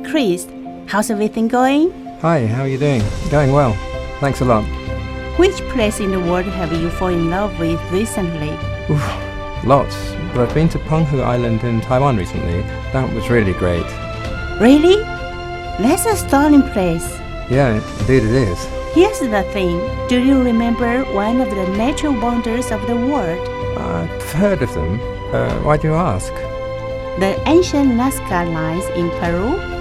Chris. How's everything going? Hi, how are you doing? Going well. Thanks a lot. Which place in the world have you fallen in love with recently? Oof, lots. But I've been to澎湖Island in Taiwan recently. That was really great. Really? That's a stunning place. Yeah, indeed it is. Here's the thing. Do you remember one of the natural wonders of the world? I've heard of them. Why do you ask? The ancient Nazca lines in Peru?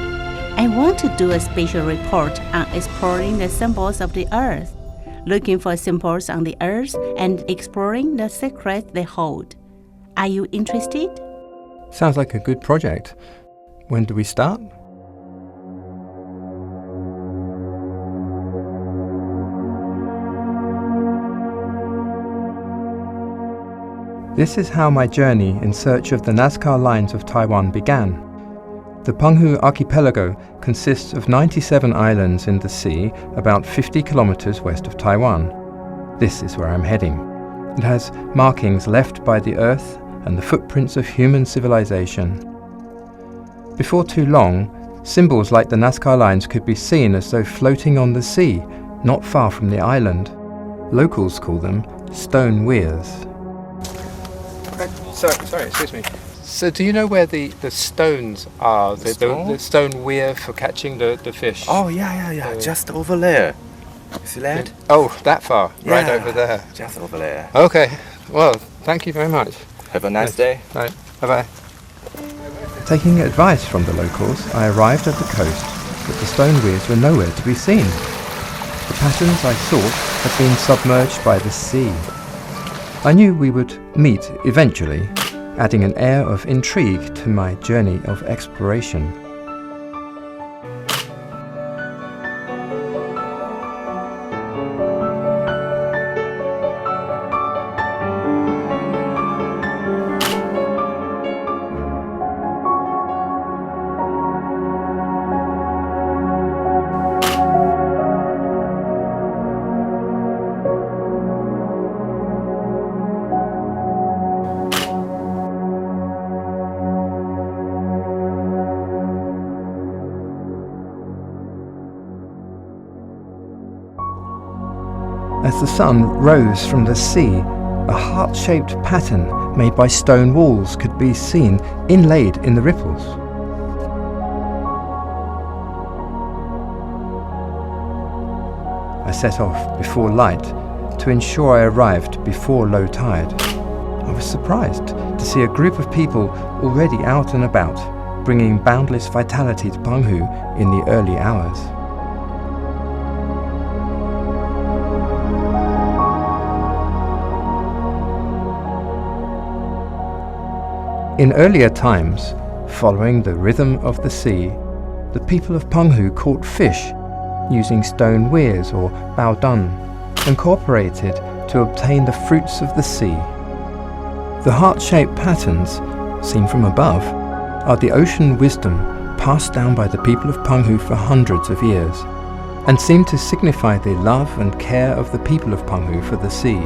I want to do a special report on exploring the symbols of the earth, looking for symbols on the earth and exploring the secrets they hold. Are you interested? Sounds like a good project. When do we start? This is how my journey in search of the Nazca lines of Taiwan began. The澎湖archipelago consists of 97 islands in the sea about 50 kilometers west of Taiwan. This is where I'm heading. It has markings left by the earth and the footprints of human civilization. Before too long, symbols like the Nazca lines could be seen as though floating on the sea, not far from the island. Locals call them stone weirs. Sorry, excuse me. So do you know where the stones are? The stone weir for catching the fish? Oh, yeah. Just over there. See that? Oh, that far? Yeah, right over there. Just over there. Okay. Well, thank you very much. Have a nice day. Right. Bye-bye. Taking advice from the locals, I arrived at the coast, but the stone weirs were nowhere to be seen. The patterns I sought had been submerged by the sea. I knew we would meet eventually, adding an air of intrigue to my journey of exploration. As the sun rose from the sea, a heart-shaped pattern made by stone walls could be seen inlaid in the ripples. I set off before light to ensure I arrived before low tide. I was surprised to see a group of people already out and about, bringing boundless vitality to澎hu in the early hours. In earlier times, following the rhythm of the sea, the people of澎hu caught fish using stone weirs or bao dun, incorporated to obtain the fruits of the sea. The heart-shaped patterns, seen from above, are the ocean wisdom passed down by the people of澎hu for hundreds of years, and seem to signify the love and care of the people of澎hu for the sea.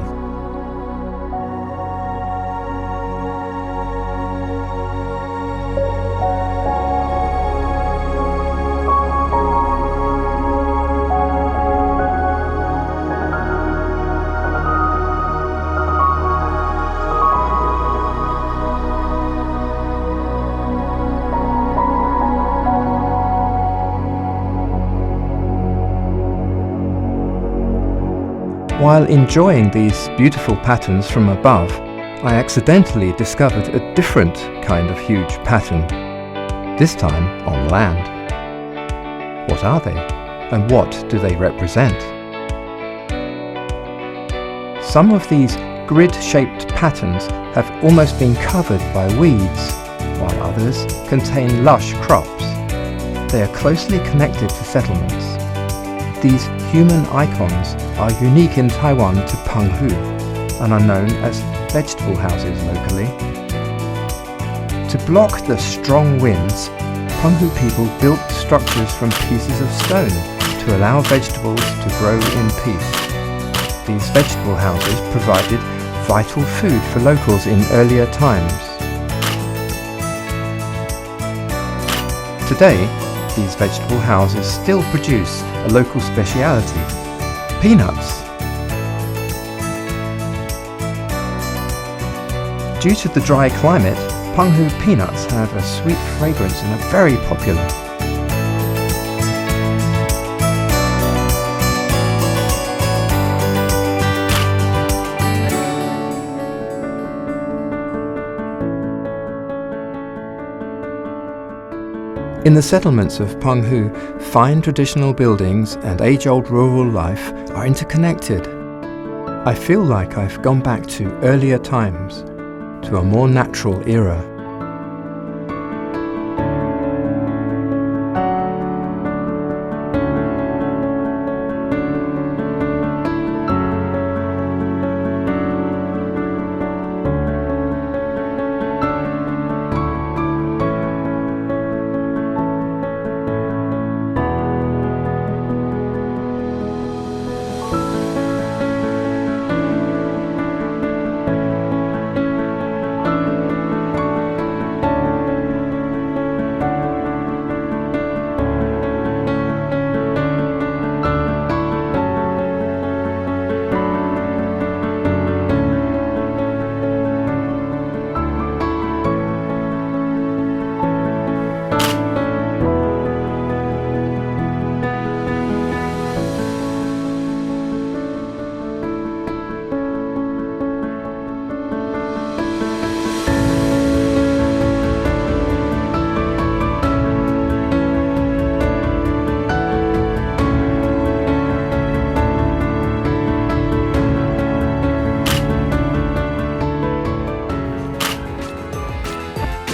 While enjoying these beautiful patterns from above, I accidentally discovered a different kind of huge pattern, this time on land. What are they, and what do they represent? Some of these grid-shaped patterns have almost been covered by weeds, while others contain lush crops. They are closely connected to settlements. These human icons are unique in Taiwan to澎hu and are known as vegetable houses locally. To block the strong winds,澎hu people built structures from pieces of stone to allow vegetables to grow in peace. These vegetable houses provided vital food for locals in earlier times. Today, these vegetable houses still produce a local speciality: peanuts. Due to the dry climate,澎湖peanuts have a sweet fragrance and are very popular. In the settlements of澎湖, fine traditional buildings and age-old rural life are interconnected. I feel like I've gone back to earlier times, to a more natural era.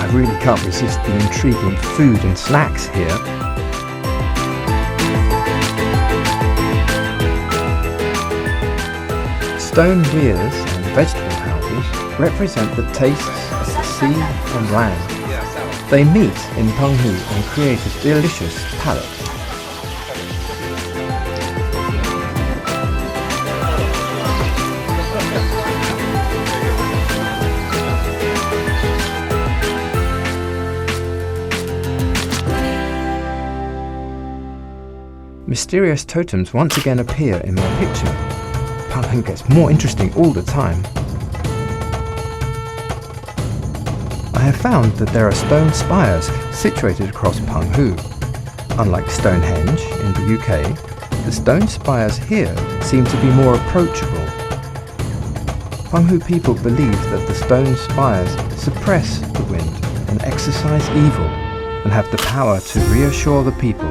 I really can't resist the intriguing food and snacks here. Stone weirs and vegetable houses represent the tastes of the sea and land. They meet in澎湖and create a delicious palate. Mysterious totems once again appear in my picture.澎湖gets more interesting all the time. I have found that there are stone spires situated across澎湖. Unlike Stonehenge in the UK, the stone spires here seem to be more approachable.澎湖people believe that the stone spires suppress the wind and exorcise evil and have the power to reassure the people.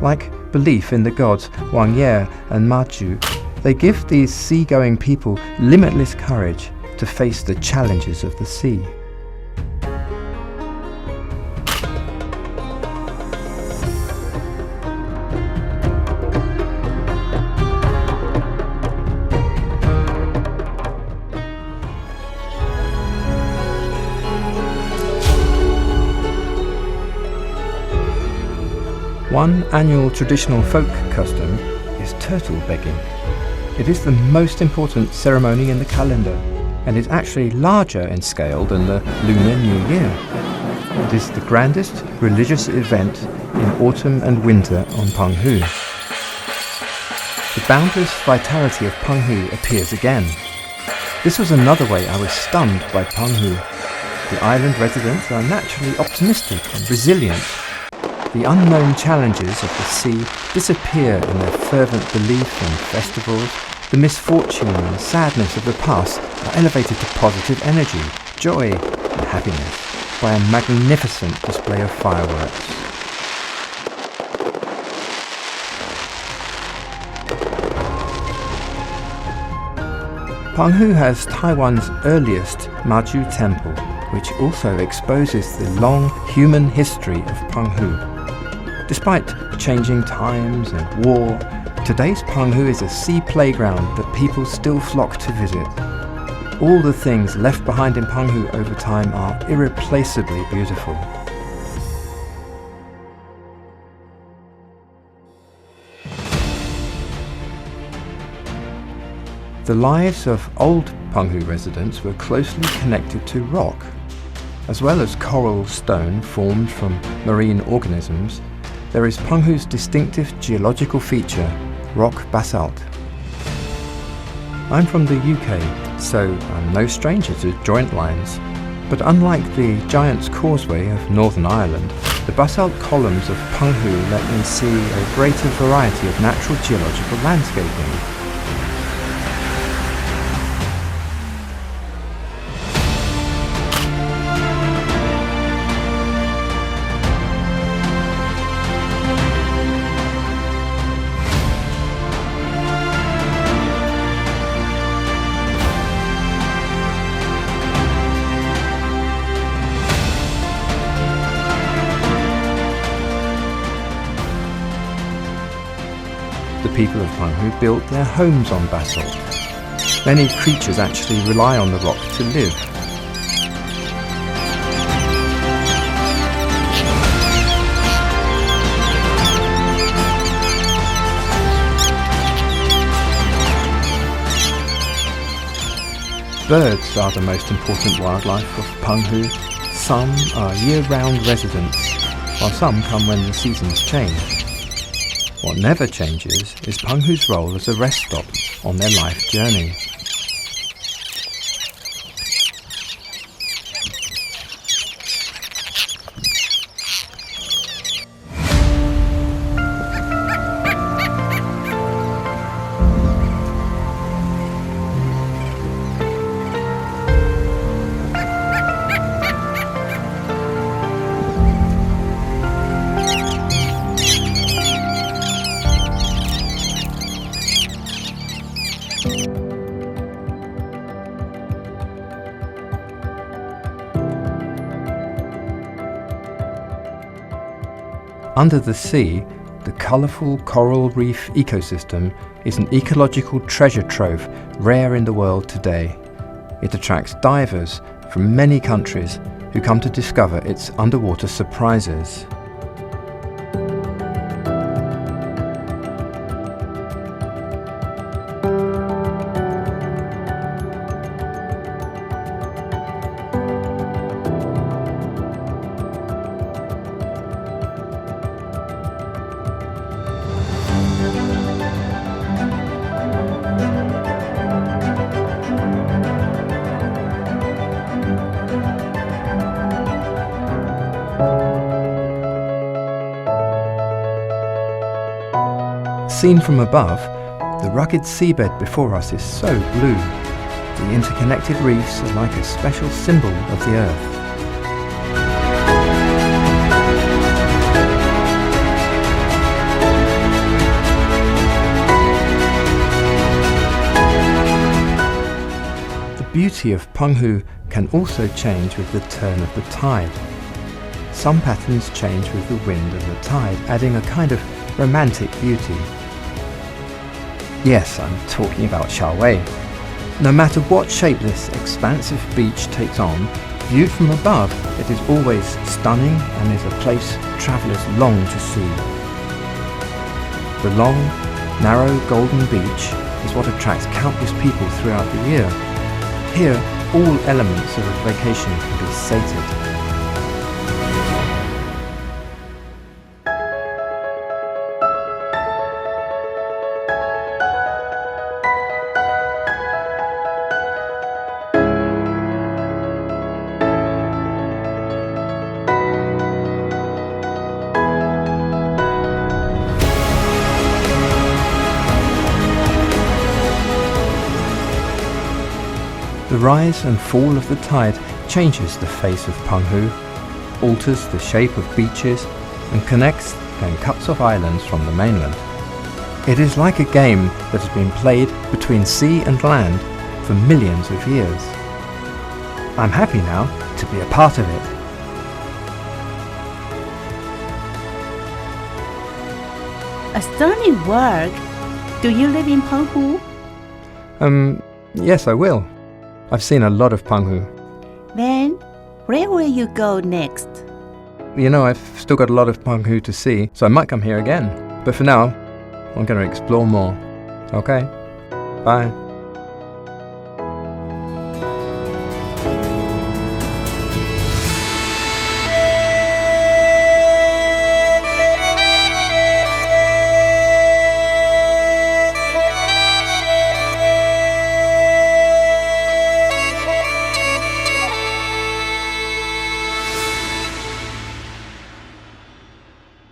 Like belief in the gods Wang Ye and Ma Ju, they give these sea-going people limitless courage to face the challenges of the sea. One annual traditional folk custom is turtle begging. It is the most important ceremony in the calendar and is actually larger in scale than the Lunar New Year. It is the grandest religious event in autumn and winter on澎湖. The boundless vitality of澎湖appears again. This was another way I was stunned by澎hu. The island residents are naturally optimistic and resilient. The unknown challenges of the sea disappear in their fervent belief in festivals. The misfortune and sadness of the past are elevated to positive energy, joy and happiness by a magnificent display of fireworks.澎湖has Taiwan's earliest Maju temple, which also exposes the long human history of澎湖. Despite changing times and war, today's澎湖is a sea playground that people still flock to visit. All the things left behind in澎湖over time are irreplaceably beautiful. The lives of old澎湖residents were closely connected to rock. As well as coral stone formed from marine organisms, there is澎hu's distinctive geological feature, rock basalt. I'm from the UK, so I'm no stranger to joint lines. But unlike the Giant's Causeway of Northern Ireland, the basalt columns of澎hu let me see a greater variety of natural geological landscaping. The people of澎hu built their homes on basalt. Many creatures actually rely on the rock to live. Birds are the most important wildlife of澎hu. Some are year-round residents, while some come when the seasons change. What never changes is澎hu's role as a rest stop on their life journey. Under the sea, the colourful coral reef ecosystem is an ecological treasure trove rare in the world today. It attracts divers from many countries who come to discover its underwater surprises. Seen from above, the rugged seabed before us is so blue. The interconnected reefs are like a special symbol of the earth. The beauty of澎hu can also change with the turn of the tide. Some patterns change with the wind and the tide, adding a kind of romantic beauty. Yes, I'm talking about Shaowei. No matter what shape this expansive beach takes on, viewed from above, it is always stunning and is a place travellers long to see. The long, narrow golden beach is what attracts countless people throughout the year. Here, all elements of a vacation can be sated. The rise and fall of the tide changes the face of澎hu, alters the shape of beaches, and connects and cuts off islands from the mainland. It is like a game that has been played between sea and land for millions of years. I'm happy now to be a part of it. A stunning work. Do you live in澎hu? Yes, I will. I've seen a lot of澎hu. Then, where will you go next? You know, I've still got a lot of澎hu to see, so I might come here again. But for now, I'm going to explore more. Okay? Bye.